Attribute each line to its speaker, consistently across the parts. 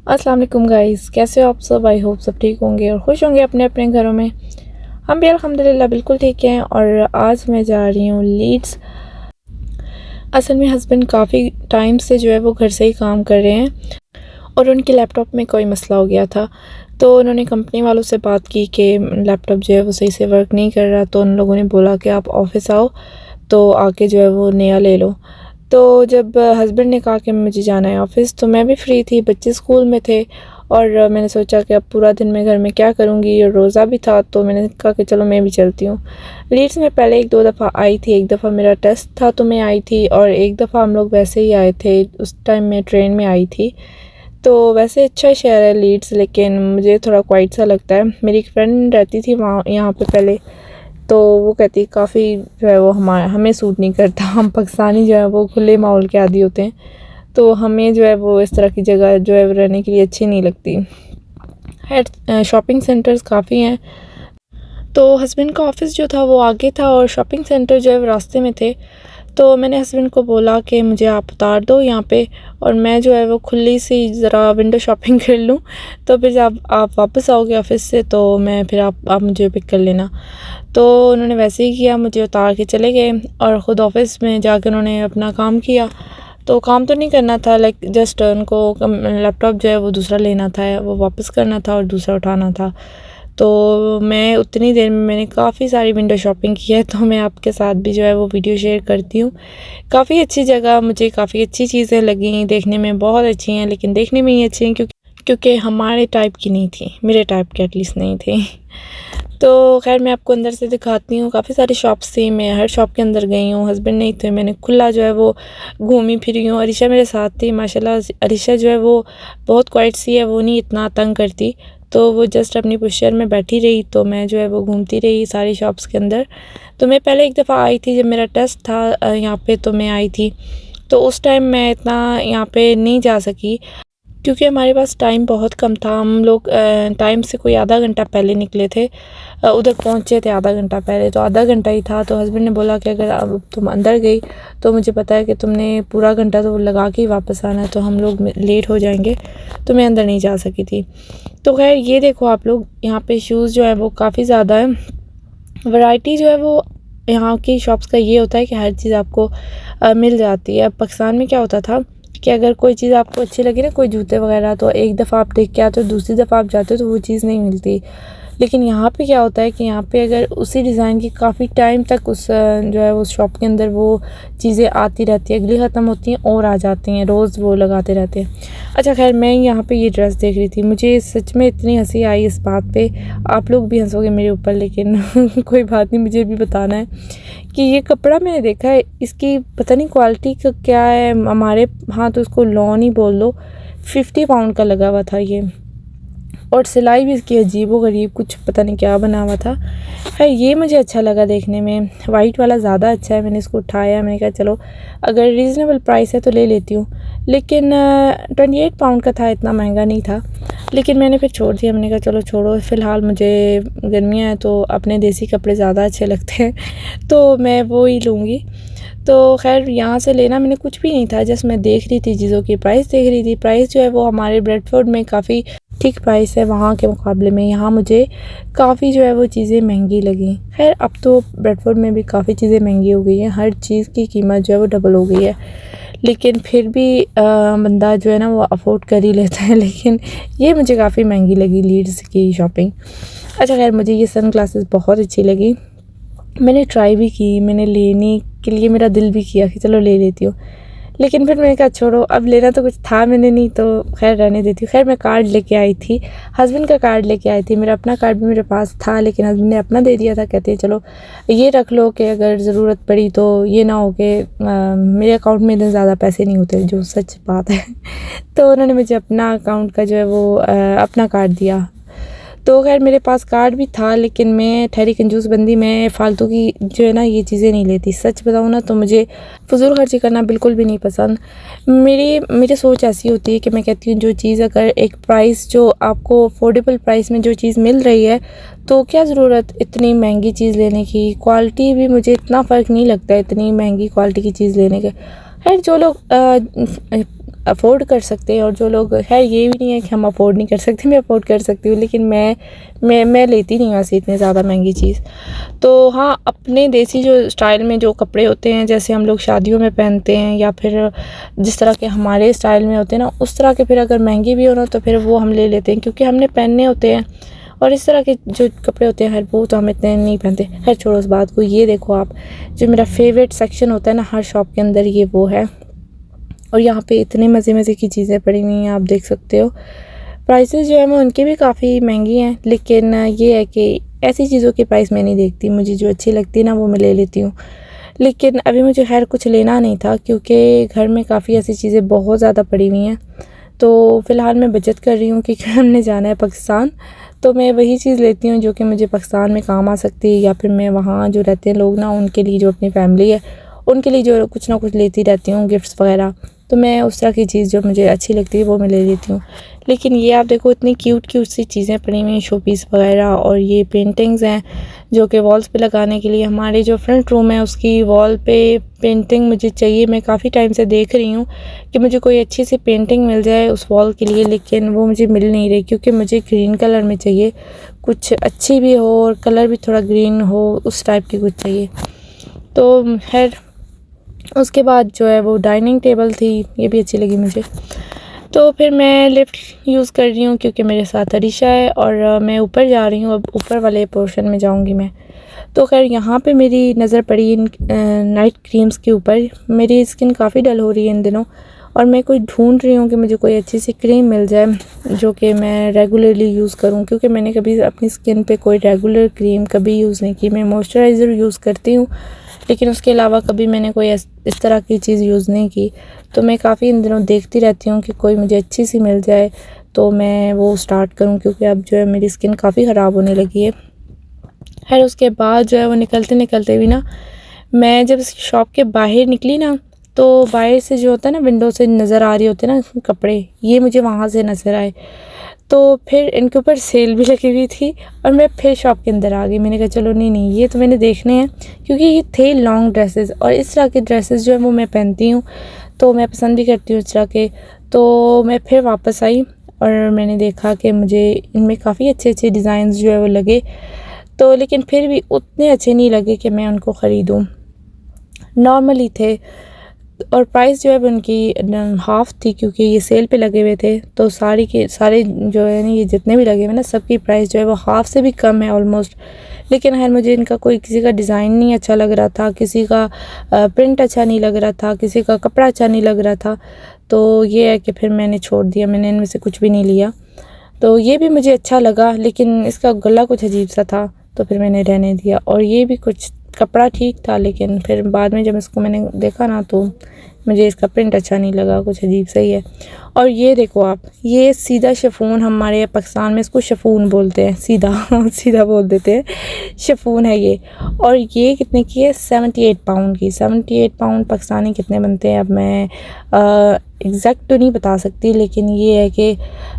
Speaker 1: अस्सलाम वालेकुम गाइस, कैसे हो आप सब। आई होप सब ठीक होंगे और खुश होंगे अपने अपने घरों में। हम भी अल्हम्दुलिल्लाह बिल्कुल ठीक हैं। और आज मैं जा रही हूँ लीड्स। असल में हस्बैंड काफ़ी टाइम से जो है वो घर से ही काम कर रहे हैं और उनके लैपटॉप में कोई मसला हो गया था। तो उन्होंने कंपनी वालों से बात की कि लैपटॉप जो है वो सही से वर्क नहीं कर रहा। तो उन लोगों ने बोला कि आप ऑफ़िस आओ तो आके जो है वो नया ले लो। तो जब हस्बैंड ने कहा कि मुझे जाना है ऑफ़िस, तो मैं भी फ्री थी, बच्चे स्कूल में थे और मैंने सोचा कि अब पूरा दिन मैं घर में क्या करूँगी, और रोज़ा भी था। तो मैंने कहा कि चलो मैं भी चलती हूँ। लीड्स में पहले 1-2 दफ़ा आई थी। एक दफ़ा मेरा टेस्ट था तो मैं आई थी, और एक दफ़ा हम लोग वैसे ही आए थे, उस टाइम मैं ट्रेन में आई थी। तो वैसे अच्छा शहर है लीड्स, लेकिन मुझे थोड़ा क्वाइट सा लगता है। मेरी एक फ्रेंड रहती थी वहाँ यहाँ पे पहले, तो वो कहती काफ़ी जो है वो हमें सूट नहीं करता। हम पाकिस्तानी जो है वो खुले माहौल के आदी होते हैं, तो हमें जो है वो इस तरह की जगह जो है रहने के लिए अच्छी नहीं लगती है। शॉपिंग सेंटर्स काफ़ी हैं। तो हस्बैंड का ऑफ़िस जो था वो आगे था और शॉपिंग सेंटर जो है वो रास्ते में थे। तो मैंने हस्बैंड को बोला कि मुझे आप उतार दो यहाँ पे, और मैं जो है वो खुली सी ज़रा विंडो शॉपिंग कर लूँ। तो फिर जब आप वापस आओगे ऑफ़िस से तो मैं फिर आप मुझे पिक कर लेना। तो उन्होंने वैसे ही किया, मुझे उतार के चले गए और ख़ुद ऑफ़िस में जाकर उन्होंने अपना काम किया। तो काम तो नहीं करना था, लाइक जस्ट उनको लैपटॉप जो है वो दूसरा लेना था, वो वापस करना था और दूसरा उठाना था। तो मैं उतनी देर में मैंने काफ़ी सारी विंडो शॉपिंग की है, तो मैं आपके साथ भी जो है वो वीडियो शेयर करती हूँ। काफ़ी अच्छी जगह, मुझे काफ़ी अच्छी चीज़ें लगी, देखने में बहुत अच्छी हैं, लेकिन देखने में ही अच्छी हैं क्योंकि हमारे टाइप की नहीं थी, मेरे टाइप की एटलीस्ट नहीं थी। तो खैर मैं आपको अंदर से दिखाती हूँ। काफ़ी सारी शॉप्स थी, मैं हर शॉप के अंदर गई हूँ। हस्बैंड नहीं थे, मैंने खुला जो है वो घूमी फिरी हूँ। अरीशा मेरे साथ थी, माशाल्लाह अरीशा जो है वो बहुत क्वाइट सी है, वो नहीं इतना तंग करती। तो वो जस्ट अपनी पुशचेयर में बैठी रही, तो मैं जो है वो घूमती रही सारी शॉप्स के अंदर। तो मैं पहले एक दफ़ा आई थी जब मेरा टेस्ट था यहाँ पे, तो मैं आई थी। तो उस टाइम मैं इतना यहाँ पे नहीं जा सकी क्योंकि हमारे पास टाइम बहुत कम था। हम लोग टाइम से कोई आधा घंटा पहले निकले थे, उधर पहुँचे थे आधा घंटा पहले, तो आधा घंटा ही था। तो हस्बैंड ने बोला कि अगर अब तुम अंदर गई तो मुझे पता है कि तुमने पूरा घंटा तो लगा के ही वापस आना है, तो हम लोग लेट हो जाएंगे। तो मैं अंदर नहीं जा सकी थी। तो खैर ये देखो आप लोग, यहाँ पे शूज़ जो है वो काफ़ी ज़्यादा है। वैरायटी जो है वो यहाँ की शॉप्स का ये होता है कि हर चीज़ आपको मिल जाती है। अब पाकिस्तान में क्या होता था कि अगर कोई चीज़ आपको अच्छी लगी ना, कोई जूते वगैरह, तो एक दफ़ा आप देख के आते हो, दूसरी दफ़ा आप जाते हो तो वो चीज़ नहीं मिलती। लेकिन यहाँ पे क्या होता है कि यहाँ पे अगर उसी डिज़ाइन की काफ़ी टाइम तक जो है उस शॉप के अंदर वो चीज़ें आती रहती है, अगली ख़त्म होती हैं और आ जाती हैं, रोज़ वो लगाते रहते हैं। अच्छा खैर मैं यहाँ पे ये ड्रेस देख रही थी, मुझे सच में इतनी हंसी आई इस बात पे। आप लोग भी हंसोगे मेरे ऊपर, लेकिन कोई बात नहीं, मुझे भी बताना है कि ये कपड़ा मैंने देखा है, इसकी पता नहीं क्वालिटी का क्या है। हमारे हाँ तो इसको लॉन ही बोल लो। 50 पाउंड का लगा हुआ था ये, और सिलाई भी इसकी अजीबोगरीब, कुछ पता नहीं क्या बना हुआ था। खैर ये मुझे अच्छा लगा देखने में, वाइट वाला ज़्यादा अच्छा है। मैंने इसको उठाया, मैंने कहा चलो अगर रीज़नेबल प्राइस है तो ले लेती हूँ। लेकिन 28 पाउंड का था, इतना महंगा नहीं था। लेकिन मैंने फिर छोड़ दिया, मैंने कहा चलो छोड़ो, फ़िलहाल मुझे गर्मियाँ हैं तो अपने देसी कपड़े ज़्यादा अच्छे लगते हैं, तो मैं वो ही लूँगी। तो खैर यहाँ से लेना मैंने कुछ भी नहीं था, जस्ट मैं देख रही थी चीज़ों की प्राइस देख रही थी। प्राइस जो है वो हमारे ब्रेडफोर्ड में काफ़ी ठीक प्राइस है वहाँ के मुकाबले में। यहाँ मुझे काफ़ी जो है वो चीज़ें महंगी लगी। खैर अब तो ब्रेडफोर्ड में भी काफ़ी चीज़ें महंगी हो गई हैं, हर चीज़ की कीमत जो है वो डबल हो गई है। लेकिन फिर भी बंदा जो है ना वो अफोर्ड कर ही लेता है। लेकिन ये मुझे काफ़ी महंगी लगी लीड्स की शॉपिंग। अच्छा खैर मुझे ये सन ग्लासेस बहुत अच्छी लगी, मैंने ट्राई भी की, मैंने लेने के लिए मेरा दिल भी किया कि चलो ले लेती हूँ। लेकिन फिर मैंने कहा छोड़ो, अब लेना तो कुछ था मैंने नहीं, तो खैर रहने देती हूँ। खैर मैं कार्ड लेके आई थी, हस्बैंड का कार्ड लेके आई थी। मेरा अपना कार्ड भी मेरे पास था, लेकिन हस्बैंड ने अपना दे दिया था। कहते हैं चलो ये रख लो कि अगर ज़रूरत पड़ी तो ये ना हो कि मेरे अकाउंट में इतने ज़्यादा पैसे नहीं होते, जो सच बात है। तो उन्होंने मुझे अपना अकाउंट का जो है वो अपना कार्ड दिया। तो खैर मेरे पास कार्ड भी था, लेकिन मैं ठहरी कंजूस बंदी, मैं फ़ालतू की जो है ना ये चीज़ें नहीं लेती। सच बताऊँ ना तो मुझे फ़ुज़ूल खर्ची करना बिल्कुल भी नहीं पसंद। मेरी सोच ऐसी होती है कि मैं कहती हूँ जो चीज़ अगर एक प्राइस जो आपको अफोर्डेबल प्राइस में जो चीज़ मिल रही है, तो क्या ज़रूरत इतनी महंगी चीज़ लेने की। क्वालिटी भी मुझे इतना फ़र्क नहीं लगता है इतनी महंगी क्वालिटी की चीज़ लेने का। खैर जो लोग अफोर्ड कर सकते हैं और जो लोग, खैर ये भी नहीं है कि हम अफोर्ड नहीं कर सकते, मैं अफोर्ड कर सकती हूँ, लेकिन मैं लेती नहीं हूँ ऐसे इतने ज़्यादा महंगी चीज़। तो हाँ, अपने देसी जो स्टाइल में जो कपड़े होते हैं, जैसे हम लोग शादियों में पहनते हैं या फिर जिस तरह के हमारे स्टाइल में होते हैं ना, उस तरह के फिर अगर महंगे भी हो ना तो फिर वो हम ले लेते हैं, क्योंकि हमने पहनने होते हैं। और इस तरह के जो कपड़े होते हैं वो तो हम इतने नहीं पहनते। खैर छोड़ो उस बात को। ये देखो आप, जो मेरा फेवरेट सेक्शन होता है ना हर शॉप के अंदर, ये वो है। और यहाँ पे इतने मज़े मज़े की चीज़ें पड़ी हुई हैं, आप देख सकते हो। प्राइसेस जो है वो उनकी भी काफ़ी महंगी हैं, लेकिन ये है कि ऐसी चीज़ों की प्राइस मैं नहीं देखती, मुझे जो अच्छी लगती है ना वो मैं ले लेती हूँ। लेकिन अभी मुझे खैर कुछ लेना नहीं था, क्योंकि घर में काफ़ी ऐसी चीज़ें बहुत ज़्यादा पड़ी हुई हैं। तो फ़िलहाल मैं बचत कर रही हूँ, क्योंकि हमने जाना है पाकिस्तान, तो मैं वही चीज़ लेती हूँ जो कि मुझे पाकिस्तान में काम आ सकती है, या फिर मैं वहाँ जो रहते हैं लोग ना, उनके लिए, जो अपनी फैमिली है उनके लिए जो कुछ ना कुछ लेती रहती हूँ, गिफ्ट्स वगैरह। तो मैं उस तरह की चीज़ जो मुझे अच्छी लगती है वो मैं ले लेती हूँ। लेकिन ये आप देखो, इतनी क्यूट क्यूट सी चीज़ें पड़ी हुई हैं, शो पीस वगैरह, और ये पेंटिंग्स हैं जो कि वॉल्स पे लगाने के लिए। हमारे जो फ्रंट रूम है उसकी वॉल पे पेंटिंग मुझे चाहिए, मैं काफ़ी टाइम से देख रही हूँ कि मुझे कोई अच्छी सी पेंटिंग मिल जाए उस वॉल के लिए, लेकिन वो मुझे मिल नहीं रही, क्योंकि मुझे ग्रीन कलर में चाहिए, कुछ अच्छी भी हो और कलर भी थोड़ा ग्रीन हो, उस टाइप की कुछ चाहिए। तो खैर उसके बाद जो है वो डाइनिंग टेबल थी, ये भी अच्छी लगी मुझे। तो फिर मैं लिफ्ट यूज़ कर रही हूँ, क्योंकि मेरे साथ अरीशा है और मैं ऊपर जा रही हूँ, अब ऊपर वाले पोर्शन में जाऊँगी मैं। तो खैर यहाँ पे मेरी नज़र पड़ी इन नाइट क्रीम्स के ऊपर। मेरी स्किन काफ़ी डल हो रही है इन दिनों, और मैं कोई ढूंढ रही हूँ कि मुझे कोई अच्छी सी क्रीम मिल जाए जो कि मैं रेगुलरली यूज़ करूँ, क्योंकि मैंने कभी अपनी स्किन पे कोई रेगुलर क्रीम कभी यूज़ नहीं की। मैं मॉइस्चराइज़र यूज़ करती हूँ, लेकिन उसके अलावा कभी मैंने कोई इस तरह की चीज़ यूज़ नहीं की। तो मैं काफ़ी इन दिनों देखती रहती हूँ कि कोई मुझे अच्छी सी मिल जाए तो मैं वो स्टार्ट करूँ, क्योंकि अब जो है मेरी स्किन काफ़ी ख़राब होने लगी है। खैर उसके बाद जो है वो निकलते निकलते भी ना, मैं जब शॉप के बाहर निकली ना, तो बाहर से जो होता है ना, विंडो से नज़र आ रही होती है ना कपड़े, ये मुझे वहाँ से नज़र आए। तो फिर इनके ऊपर सेल भी लगी हुई थी, और मैं फिर शॉप के अंदर आ गई। मैंने कहा चलो नहीं ये तो मैंने देखने हैं, क्योंकि ये थे लॉन्ग ड्रेसेस, और इस तरह के ड्रेसेस जो है वो मैं पहनती हूँ, तो मैं पसंद भी करती हूँ इस तरह के। तो मैं फिर वापस आई और मैंने देखा कि मुझे इनमें काफ़ी अच्छे अच्छे डिज़ाइंस जो है वो लगे, तो लेकिन फिर भी उतने अच्छे नहीं लगे कि मैं उनको ख़रीदूँ, नॉर्मली थे। और प्राइस जो है उनकी हाफ़ थी, क्योंकि ये सेल पे लगे हुए थे। तो सारी के सारे जो है ना, ये जितने भी लगे हुए ना, सबकी प्राइस जो है वो हाफ़ से भी कम है ऑलमोस्ट। लेकिन खैर मुझे इनका कोई, किसी का डिज़ाइन नहीं अच्छा लग रहा था, किसी का प्रिंट अच्छा नहीं लग रहा था, किसी का कपड़ा अच्छा नहीं लग रहा था। तो ये है कि फिर मैंने छोड़ दिया, मैंने इनमें से कुछ भी नहीं लिया। तो ये भी मुझे अच्छा लगा, लेकिन इसका गला कुछ अजीब सा था, तो फिर मैंने रहने दिया। और ये भी कुछ कपड़ा ठीक था, लेकिन फिर बाद में जब इसको मैंने देखा ना, तो मुझे इसका प्रिंट अच्छा नहीं लगा, कुछ अजीब सा ही है। और ये देखो आप, ये सीधा शिफॉन, हमारे पाकिस्तान में इसको शिफॉन बोलते हैं, सीधा सीधा बोल देते हैं, शिफॉन है ये। और ये कितने की है? 78 पाउंड की। 78 पाउंड पाकिस्तानी कितने बनते हैं, अब मैं एग्जैक्ट तो नहीं बता सकती, लेकिन ये है कि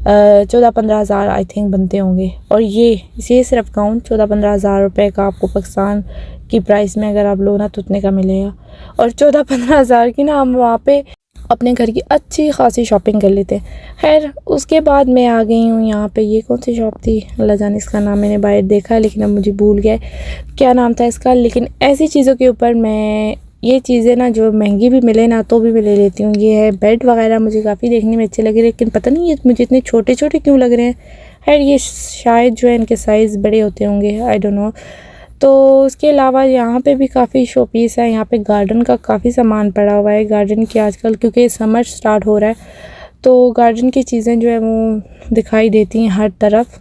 Speaker 1: 14-15 हज़ार आई थिंक बनते होंगे। और ये सिर्फ गाउन 14-15 हज़ार रुपये का आपको पाकिस्तान की प्राइस में अगर आप लो ना तो उतने का मिलेगा। और 14-15 हज़ार की ना हम वहाँ पे अपने घर की अच्छी खासी शॉपिंग कर लेते हैं। खैर उसके बाद मैं आ गई हूँ यहाँ पे, ये कौन सी शॉप थी, अल्लाह जाने इसका नाम, मैंने बाहर देखा है लेकिन अब मुझे भूल गया क्या नाम था इसका। लेकिन ऐसी चीज़ों के ऊपर मैं, ये चीज़ें ना जो महंगी भी मिले ना तो भी मैं ले लेती हूँ। ये है बेड वगैरह, मुझे काफ़ी देखने में अच्छे लगे, लेकिन पता नहीं ये मुझे इतने छोटे छोटे क्यों लग रहे हैं। खैर ये शायद जो है इनके साइज़ बड़े होते होंगे, आई डोंट नो। तो उसके अलावा यहाँ पे भी काफ़ी शो पीस है। यहाँ पे गार्डन का काफ़ी सामान पड़ा हुआ है, गार्डन की आजकल क्योंकि समर स्टार्ट हो रहा है तो गार्डन की चीज़ें जो है वो दिखाई देती हैं हर तरफ,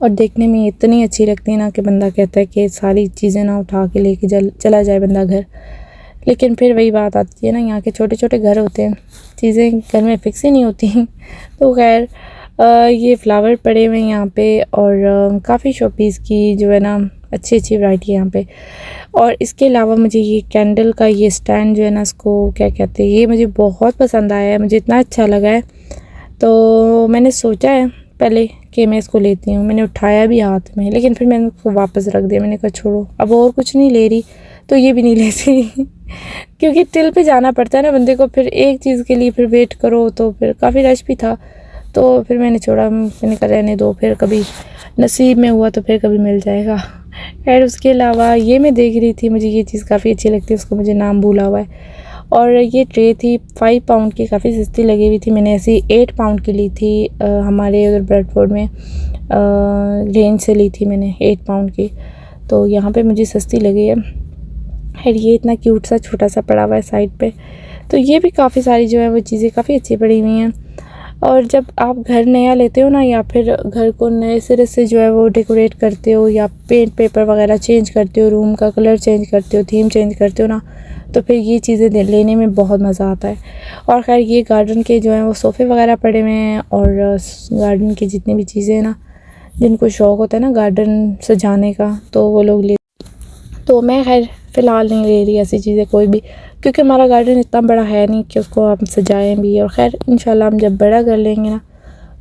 Speaker 1: और देखने में इतनी अच्छी लगती है ना कि बंदा कहता है कि सारी चीज़ें ना उठा के लेके चला जाए बंदा घर। लेकिन फिर वही बात आती है ना, यहाँ के छोटे छोटे घर होते हैं, चीज़ें घर में फिक्स ही नहीं होती तो खैर ये फ्लावर पड़े हुए हैं यहाँ पे, और काफ़ी शो पीस की जो है ना अच्छी अच्छी वैरायटी है यहाँ पे। और इसके अलावा मुझे ये कैंडल का ये स्टैंड जो है ना, इसको क्या कहते हैं, ये मुझे बहुत पसंद आया है, मुझे इतना अच्छा लगा है। तो मैंने सोचा है पहले कि मैं इसको लेती हूँ, मैंने उठाया भी हाथ में, लेकिन फिर मैंने उसको वापस रख दिया। मैंने कहा छोड़ो, अब और कुछ नहीं ले रही तो ये भी नहीं लेती क्योंकि टिल पे जाना पड़ता है ना बंदे को, फिर एक चीज़ के लिए फिर वेट करो, तो फिर काफ़ी रश भी था, तो फिर मैंने छोड़ा, मैंने कहा रहने दो, फिर कभी नसीब में हुआ तो फिर कभी मिल जाएगा। खैर उसके अलावा ये मैं देख रही थी, मुझे ये चीज़ काफ़ी अच्छी लगती है, उसका मुझे नाम भूला हुआ है। और ये ट्रे थी 5 पाउंड की, काफ़ी सस्ती लगी हुई थी, मैंने ऐसी 8 पाउंड की ली थी, हमारे उधर ब्रेडफोर्ड में रेंज से ली थी मैंने 8 पाउंड की, तो यहाँ पे मुझे सस्ती लगी है। खैर ये इतना क्यूट सा छोटा सा पड़ा हुआ है साइड पे, तो ये भी काफ़ी सारी जो है वो चीज़ें काफ़ी अच्छी पड़ी हुई हैं। और जब आप घर नया लेते हो ना, या फिर घर को नए सिरे से जो है वो डेकोरेट करते हो, या पेंट पेपर वगैरह चेंज करते हो, रूम का कलर चेंज करते हो, थीम चेंज करते हो ना, तो फिर ये चीज़ें लेने में बहुत मज़ा आता है। और खैर ये गार्डन के जो हैं वो सोफ़े वगैरह पड़े हुए हैं, और गार्डन की जितनी भी चीज़ें हैं ना, जिनको शौक़ होता है ना गार्डन सजाने का, तो वो लोग ले, तो मैं खैर फ़िलहाल नहीं ले रही ऐसी चीज़ें कोई भी, क्योंकि हमारा गार्डन इतना बड़ा है नहीं कि उसको हम सजाएं भी। और ख़ैर इंशाल्लाह हम जब बड़ा कर लेंगे ना,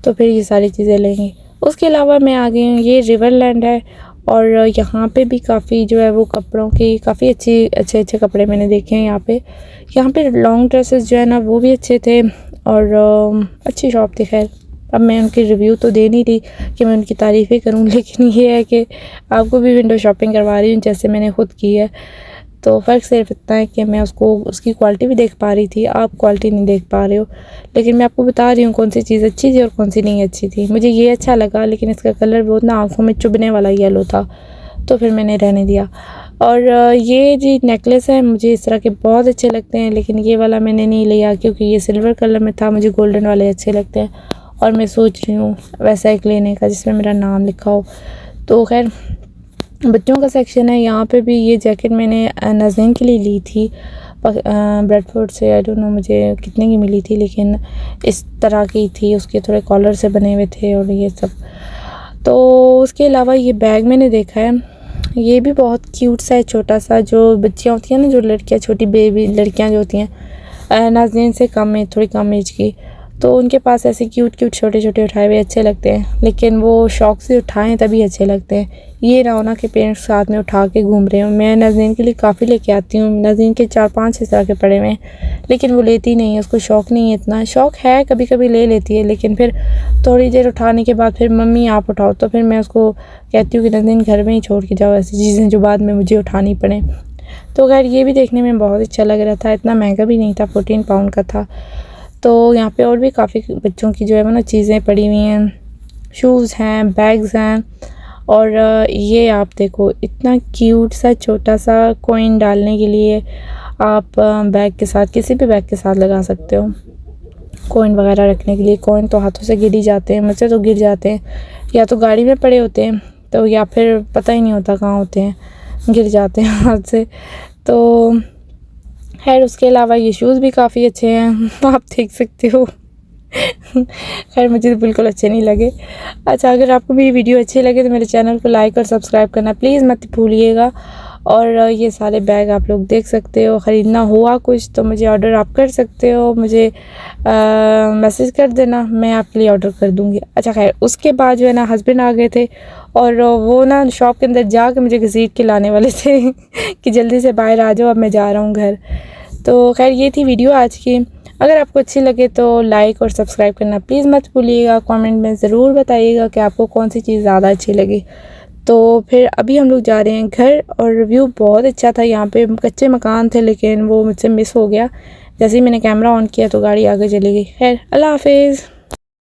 Speaker 1: तो फिर ये सारी चीज़ें लेंगे। उसके अलावा मैं आ गई हूँ, ये रिवरलैंड है, और यहाँ पे भी काफ़ी जो है वो कपड़ों की काफ़ी अच्छे कपड़े मैंने देखे हैं यहाँ पे लॉन्ग ड्रेसेस जो है ना वो भी अच्छे थे, और अच्छी शॉप थी। खैर अब मैं उनकी रिव्यू तो दे नहीं रही कि मैं उनकी तारीफ़ें करूँ, लेकिन ये है कि आपको भी विंडो शॉपिंग करवा रही हूँ जैसे मैंने ख़ुद की है। तो फ़र्क सिर्फ इतना है कि मैं उसकी क्वालिटी भी देख पा रही थी, आप क्वालिटी नहीं देख पा रहे हो, लेकिन मैं आपको बता रही हूँ कौन सी चीज़ अच्छी थी और कौन सी नहीं अच्छी थी। मुझे ये अच्छा लगा, लेकिन इसका कलर बहुत ना आँखों में चुभने वाला येलो था, तो फिर मैंने रहने दिया। और ये जी नेकलेस है, मुझे इस तरह के बहुत अच्छे लगते हैं, लेकिन ये वाला मैंने नहीं लिया क्योंकि ये सिल्वर कलर में था, मुझे गोल्डन वाले अच्छे लगते हैं, और मैं सोच रही हूँ वैसा एक लेने का जिसमें मेरा नाम लिखा हो। तो खैर बच्चों का सेक्शन है, यहाँ पे भी ये जैकेट मैंने नाज़नीन के लिए ली थी ब्रेडफोर्ड से, आई डोंट नो मुझे कितने की मिली थी, लेकिन इस तरह की थी, उसके थोड़े कॉलर से बने हुए थे और ये सब। तो उसके अलावा ये बैग मैंने देखा है, ये भी बहुत क्यूट सा है, छोटा सा, जो बच्चियाँ होती हैं ना, जो लड़कियाँ, छोटी बेबी लड़कियाँ जो होती हैं नाज़नीन से कम एज, थोड़ी कम एज की, तो उनके पास ऐसे क्यूट छोटे उठाए हुए अच्छे लगते हैं, लेकिन वो शौक़ से उठाएं तभी अच्छे लगते हैं। ये ना हो ना कि पेरेंट्स साथ में उठा के घूम रहे हो। मैं नाज़नीन के लिए काफ़ी लेके आती हूँ, नाज़नीन के 4-5 इस तरह के पड़े हुए हैं, लेकिन वो लेती नहीं है, उसको शौक़ नहीं है इतना। शौक़ है, कभी कभी ले लेती है, लेकिन फिर थोड़ी देर उठाने के बाद फिर मम्मी आप उठाओ, तो फिर मैं उसको कहती हूँ कि नाज़नीन घर में ही छोड़ के जाओ ऐसी चीज़ें जो बाद में मुझे उठानी पड़े। तो खैर ये भी देखने में बहुत अच्छा लग रहा था, इतना महंगा भी नहीं था, 14 पाउंड का था। तो यहाँ पे और भी काफ़ी बच्चों की जो है वो ना चीज़ें पड़ी हुई हैं, शूज़ हैं, बैग्स हैं, और ये आप देखो इतना क्यूट सा छोटा सा कॉइन डालने के लिए आप बैग के साथ, किसी भी बैग के साथ लगा सकते हो, कॉइन वगैरह रखने के लिए। कॉइन तो हाथों से गिर ही जाते हैं, मुझसे तो गिर जाते हैं, या तो गाड़ी में पड़े होते हैं, तो या फिर पता ही नहीं होता कहाँ होते हैं, गिर जाते हैं हाथ से। तो खैर उसके अलावा ये शूज़ भी काफ़ी अच्छे हैं, आप देख सकते हो। खैर मुझे तो बिल्कुल अच्छे नहीं लगे। अच्छा, अगर आपको मेरी वीडियो अच्छी लगे तो मेरे चैनल को लाइक और सब्सक्राइब करना प्लीज़ मत भूलिएगा। और ये सारे बैग आप लोग देख सकते हो, ख़रीदना हुआ कुछ तो मुझे ऑर्डर आप कर सकते हो, मुझे मैसेज कर देना, मैं आपके लिए ऑर्डर कर दूँगी। अच्छा खैर उसके बाद जो है ना हस्बैंड आ गए थे, और वो ना शॉप के अंदर जाके मुझे घसीट के लाने वाले थे कि जल्दी से बाहर आ जाओ, अब मैं जा रहा हूँ घर। तो खैर ये थी वीडियो आज की। अगर आपको अच्छी लगे तो लाइक और सब्सक्राइब करना प्लीज़ मत भूलिएगा। कमेंट में ज़रूर बताइएगा कि आपको कौन सी चीज़ ज़्यादा अच्छी लगी। तो फिर अभी हम लोग जा रहे हैं घर, और व्यू बहुत अच्छा था। यहाँ पे कच्चे मकान थे, लेकिन वो मुझसे मिस हो गया। जैसे ही मैंने कैमरा ऑन किया तो गाड़ी आगे चली गई। खैर अल्लाह हाफिज़।